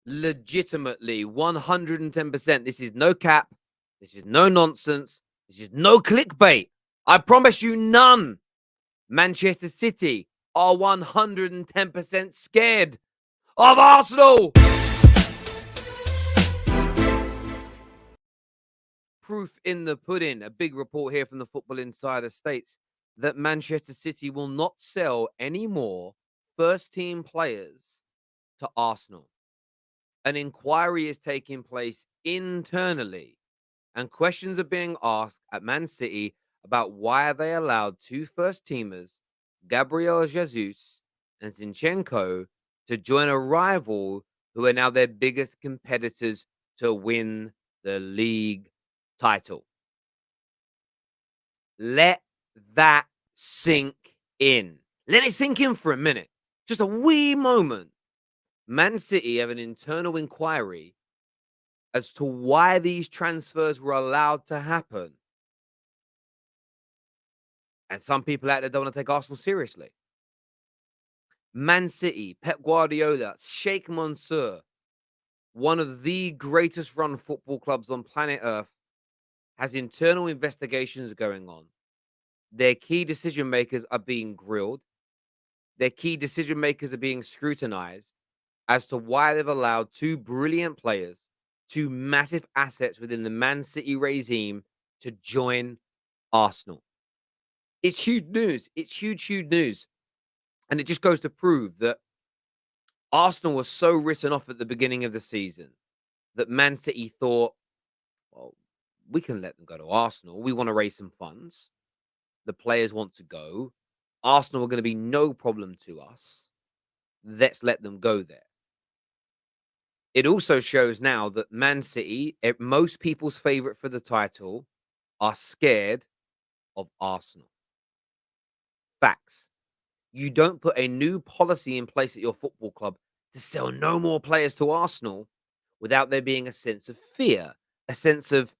legitimately 110%. This is no cap. This is no nonsense. This is no clickbait. I promise you none. Manchester City are 110% scared of Arsenal. Proof in the pudding. A big report here from the Football Insider states that Manchester City will not sell any more first team players to Arsenal. An inquiry is taking place internally, and questions are being asked at Man City about why they allowed two first teamers, Gabriel Jesus and Zinchenko, to join a rival who are now their biggest competitors to win the league title. Let that sink in. Let it sink in for a minute. Just a wee moment. Man City have an internal inquiry as to why these transfers were allowed to happen. And some people out there don't want to take Arsenal seriously. Man City, Pep Guardiola, Sheikh Mansour, one of the greatest run football clubs on planet Earth, has internal investigations going on. Their key decision makers are being grilled. Their key decision makers are being scrutinized as to why they've allowed two brilliant players, two massive assets within the Man City regime to join Arsenal. It's huge news. It's huge, huge news. And it just goes to prove that Arsenal was so written off at the beginning of the season that Man City thought, well, we can let them go to Arsenal. We want to raise some funds. The players want to go. Arsenal are going to be no problem to us. Let's let them go there. It also shows now that Man City, most people's favorite for the title, are scared of Arsenal. Facts. You don't put a new policy in place at your football club to sell no more players to Arsenal without there being a sense of fear, a sense of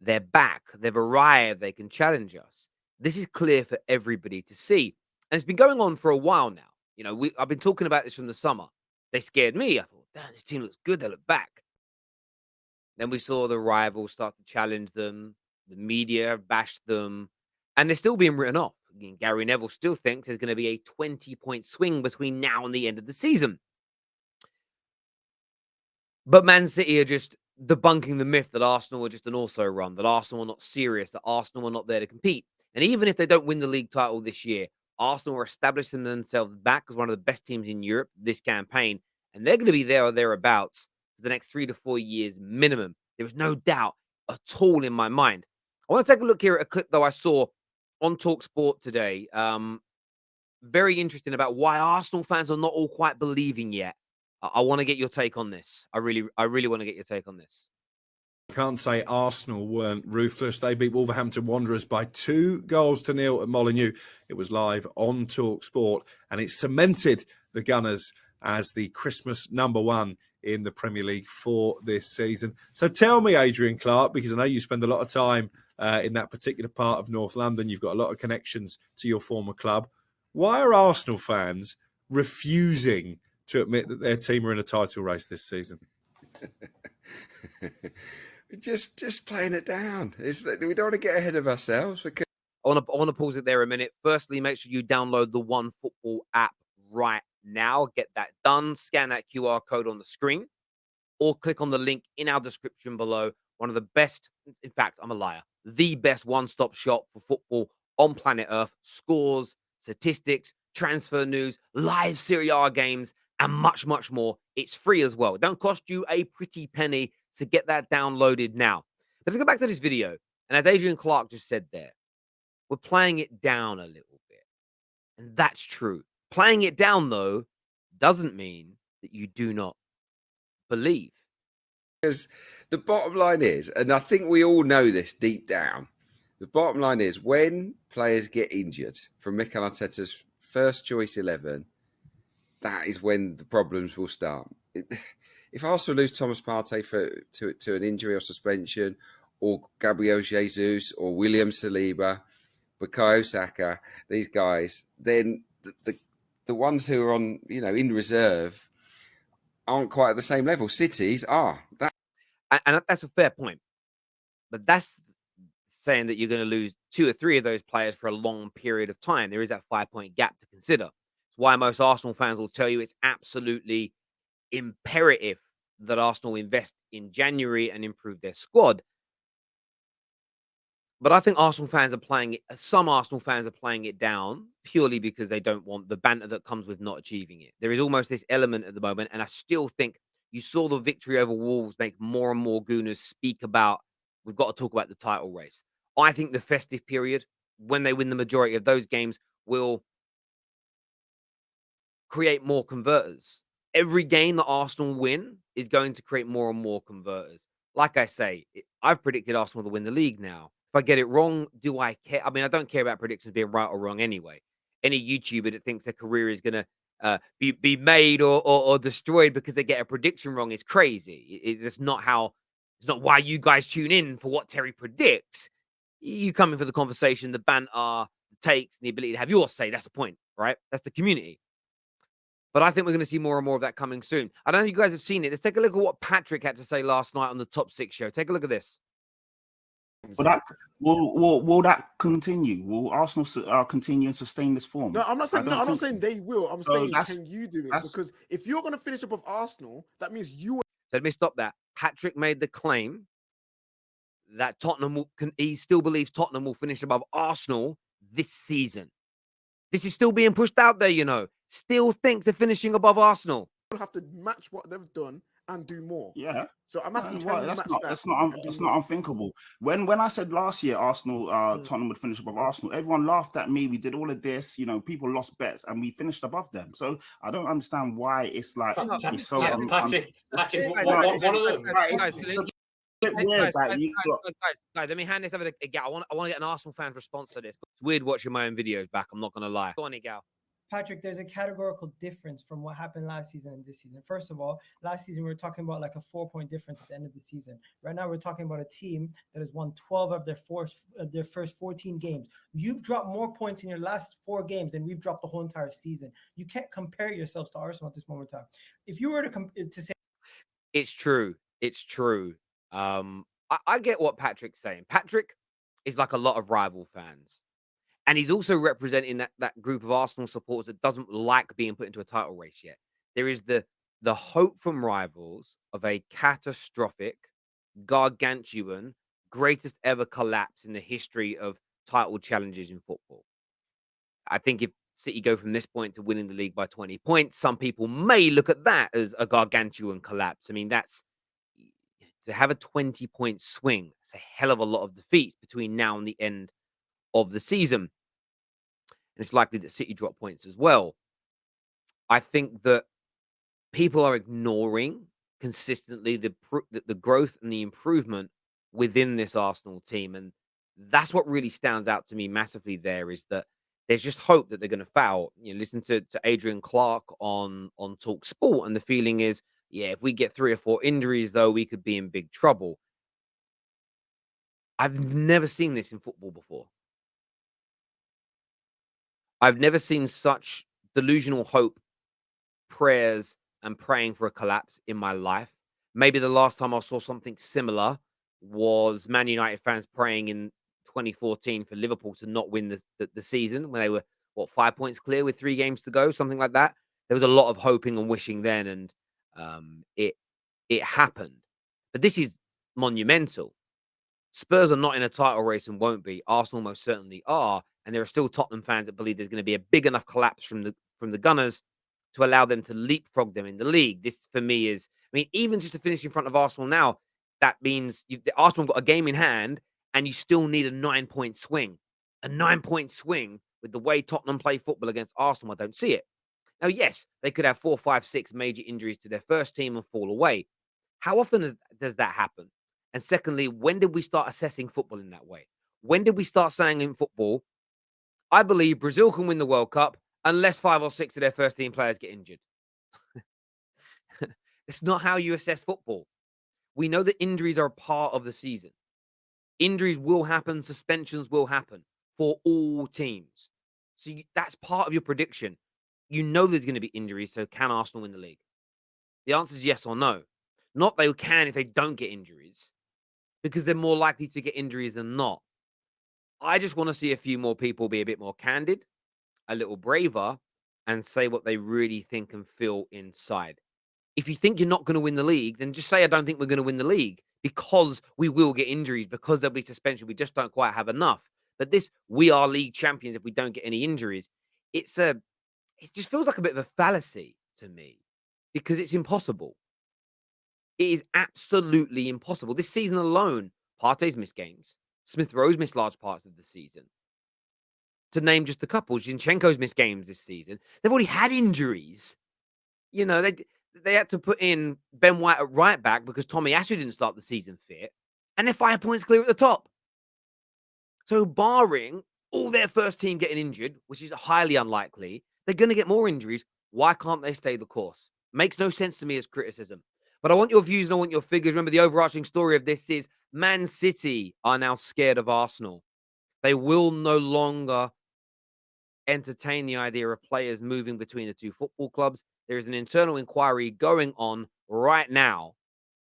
they're back, they've arrived, they can challenge us. This is clear for everybody to see. And it's been going on for a while now. You know, I've been talking about this from the summer. They scared me. I thought, damn, this team looks good. They look back. Then we saw the rivals start to challenge them. The media bashed them. And they're still being written off. Again, Gary Neville still thinks there's going to be a 20-point swing between now and the end of the season. But Man City are just debunking the myth that Arsenal are just an also run, that Arsenal are not serious, that Arsenal are not there to compete. And even if they don't win the league title this year, Arsenal are establishing themselves back as one of the best teams in Europe this campaign. And they're going to be there or thereabouts for the next 3 to 4 years minimum. There is no doubt at all in my mind. I want to take a look here at a clip, though, I saw on TalkSport today. Very interesting about why Arsenal fans are not all quite believing yet. I want to get your take on this. I really want to get your take on this. Can't say Arsenal weren't ruthless. They beat Wolverhampton Wanderers by 2-0 at Molineux. It was live on TalkSport, and it cemented the Gunners as the Christmas #1 in the Premier League for this season. So tell me, Adrian Clark, because I know you spend a lot of time in that particular part of North London. You've got a lot of connections to your former club. Why are Arsenal fans refusing to admit that their team are in a title race this season? Just playing it down. We don't want to get ahead of ourselves. Because I want to pause it there a minute. Firstly, make sure you download the One Football app right now. Get that done. Scan that QR code on the screen, or click on the link in our description below. One of the best, in fact, I'm a liar, the best one-stop shop for football on planet Earth. Scores, statistics, transfer news, live Serie A games, and much, much more. It's free as well. It don't cost you a pretty penny to get that downloaded now. But let's go back to this video. And as Adrian Clark just said there, we're playing it down a little bit. And that's true. Playing it down, though, doesn't mean that you do not believe. Because the bottom line is, and I think we all know this deep down, the bottom line is when players get injured from Mikel Arteta's first choice 11, that is when the problems will start. If Arsenal lose Thomas Partey to an injury or suspension, or Gabriel Jesus, or William Saliba, Bukayo Saka, these guys, then the ones who are on, in reserve aren't quite at the same level. Cities are. And that's a fair point. But that's saying that you're going to lose 2 or 3 of those players for a long period of time. There is that 5-point gap to consider. It's why most Arsenal fans will tell you it's absolutely imperative that Arsenal invest in January and improve their squad. But I think Arsenal fans are playing it. Some Arsenal fans are playing it down purely because they don't want the banter that comes with not achieving it. There is almost this element at the moment, and I still think you saw the victory over Wolves make more and more Gooners speak about. We've got to talk about the title race. I think the festive period, when they win the majority of those games, will create more converters. Every game that Arsenal win is going to create more and more converters. Like I say, I've predicted Arsenal to win the league now. If I get it wrong, do I care? I mean, I don't care about predictions being right or wrong anyway. Any YouTuber that thinks their career is going to be made or destroyed because they get a prediction wrong is crazy. It's not how. It's not why you guys tune in for what Terry predicts. You come in for the conversation, the banter, the takes, and the ability to have your say. That's the point, right? That's the community. But I think we're going to see more and more of that coming soon. I don't know if you guys have seen it. Let's take a look at what Patrick had to say last night on the Top 6 show. Take a look at this. Will that continue? Will Arsenal continue and sustain this form? No, I'm not saying. No, I'm not saying so. they will. I'm So saying, that's- can you do it? that's- Because if you're going to finish above Arsenal, that means you. So let me stop that. Patrick made the claim that he still believes Tottenham will finish above Arsenal this season. This is still being pushed out there, you know. Still thinks they're finishing above Arsenal. Will have to match what they've done and do more. Yeah. So I'm asking, That's not unthinkable. When I said last year Arsenal, Tottenham would finish above Arsenal, everyone laughed at me. We did all of this, you know, people lost bets, and we finished above them. So I don't understand why it's like it's so. Patrick, Guys, let me hand this over to Gal. I want to get an Arsenal fan's response to this. It's weird watching my own videos back. I'm not going to lie. Go on, Gal. Patrick, there's a categorical difference from what happened last season and this season. First of all, last season we were talking about like a 4-point difference at the end of the season. Right now we're talking about a team that has won 12 of their first 14 games. You've dropped more points in your last 4 games than we've dropped the whole entire season. You can't compare yourselves to Arsenal at this moment in time. If you were to say, it's true. I get what Patrick's saying. Patrick is like a lot of rival fans. And he's also representing that group of Arsenal supporters that doesn't like being put into a title race yet. There is the hope from rivals of a catastrophic, gargantuan, greatest ever collapse in the history of title challenges in football. I think if City go from this point to winning the league by 20 points, some people may look at that as a gargantuan collapse. I mean, that's to have a 20-point swing. It's a hell of a lot of defeats between now and the end of the season. And it's likely that City drop points as well. I think that people are ignoring consistently the growth and the improvement within this Arsenal team. And that's what really stands out to me massively there is that there's just hope that they're going to foul. You know, listen to Adrian Clark on Talk Sport, and the feeling is, yeah, if we get 3 or 4 injuries, though, we could be in big trouble. I've never seen this in football before. I've never seen such delusional hope, prayers, and praying for a collapse in my life. Maybe the last time I saw something similar was Man United fans praying in 2014 for Liverpool to not win the season when they were, 5 points clear with 3 games to go, something like that. There was a lot of hoping and wishing then, and it happened. But this is monumental. Spurs are not in a title race and won't be. Arsenal most certainly are. And there are still Tottenham fans that believe there's going to be a big enough collapse from the Gunners to allow them to leapfrog them in the league. This, for me, is, I mean, even just to finish in front of Arsenal now, that means Arsenal got a game in hand and you still need a 9-point swing. A 9-point swing with the way Tottenham play football against Arsenal, I don't see it. Now, yes, they could have 4, 5, 6 major injuries to their first team and fall away. How often does that happen? And secondly, when did we start assessing football in that way? When did we start saying in football, I believe Brazil can win the World Cup unless 5 or 6 of their first team players get injured? It's not how you assess football. We know that injuries are a part of the season. Injuries will happen. Suspensions will happen for all teams. So that's part of your prediction. You know there's going to be injuries. So can Arsenal win the league? The answer is yes or no. Not they can if they don't get injuries, because they're more likely to get injuries than not. I just want to see a few more people be a bit more candid, a little braver, and say what they really think and feel inside. If you think you're not going to win the league, then just say, I don't think we're going to win the league, because we will get injuries, because there'll be suspension. We just don't quite have enough. But this, we are league champions if we don't get any injuries. It just feels like a bit of a fallacy to me, because it's impossible. It is absolutely impossible. This season alone, Partey's missed games. Smith Rowe's missed large parts of the season. To name just a couple, Zinchenko's missed games this season. They've already had injuries. You know, they had to put in Ben White at right back because Tommy Asu didn't start the season fit, and they're 5 points clear at the top. So barring all their first team getting injured, which is highly unlikely, they're going to get more injuries. Why can't they stay the course? Makes no sense to me as criticism. But I want your views and I want your figures. Remember, the overarching story of this is Man City are now scared of Arsenal. They will no longer entertain the idea of players moving between the two football clubs. There is an internal inquiry going on right now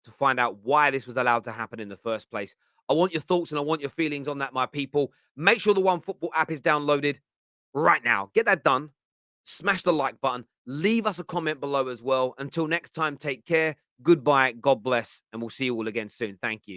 to find out why this was allowed to happen in the first place. I want your thoughts and I want your feelings on that, my people. Make sure the One Football app is downloaded right now. Get that done. Smash the like button. Leave us a comment below as well. Until next time, take care. Goodbye. God bless. And we'll see you all again soon. Thank you.